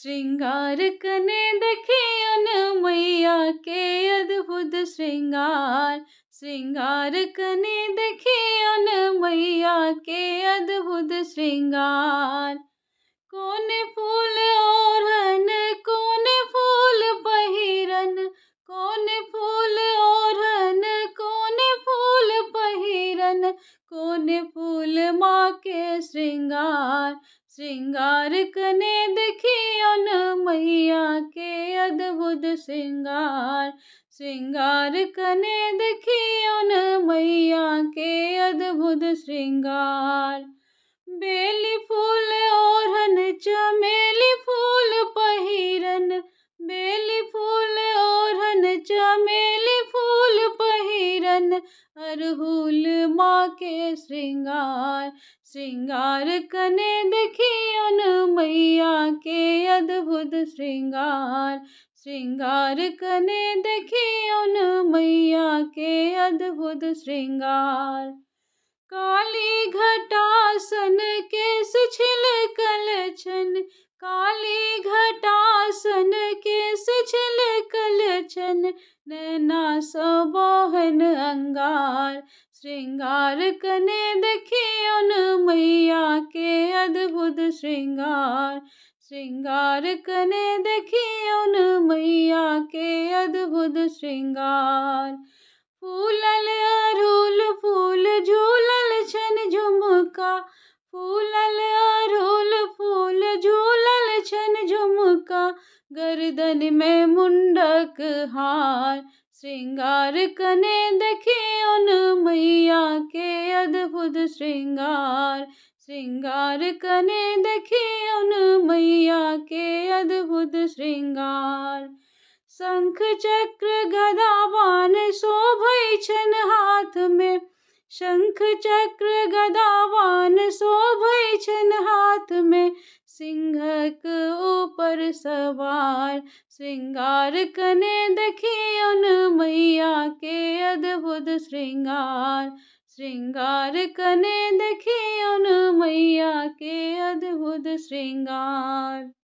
श्रृंगार कने देखियन मैया के अद्भुत श्रृंगार। श्रृंगार कने देखियन मैया के अद्भुत श्रृंगार। कोने फूल ओढ़न कोने फूल पहिरन, कोने फूल ओढ़न कोने फूल पहिरन, कोने फूल माँ के श्रृंगार। श्रृंगार कने देखियन मैया के अद्भुत श्रृंगार। श्रृंगार कने देखियन मैया के अद्भुत श्रृंगार। बेली फूल ओढ़न चमेली फूल पहिरन, बेली फूल ओढ़न चमेली फूल पहिरन, अरहुल माँ के श्रृंगार। श्रृंगार कने देखियन मैया के अद्भुत श्रृंगार। श्रृंगार कने देखियन मैया के अद्भुत श्रृंगार। काली घटासन केश छिलकल छन, काली घटासन केश छिलकल छन, नैना सँ बहन अंगार। श्रृंगार कने देखियन मैया के अद्भुत श्रृंगार। श्रृंगार कने देखियन मैया के अद्भुत श्रृंगार। फूलल अड़हुल फूल झूलल छन झुमका, फूलल अड़हुल फूल झूलल छन झुमका, गर्दन में मुंडक हार। श्रृंगार कने देखियन मैया के अद्भुत श्रृंगार। श्रृंगार कने देखियन मैया के अद्भुत श्रृंगार। शंख चक्र गदा बाण शोभै छन हाथ में, शंख चक्र गदा बाण शोभै छन हाथ में, सिंहक ऊपर सवार। श्रृंगार कने देखियन मैया के अद्भुत श्रृंगार। श्रृंगार कने देखियन मैया के अद्भुत श्रृंगार।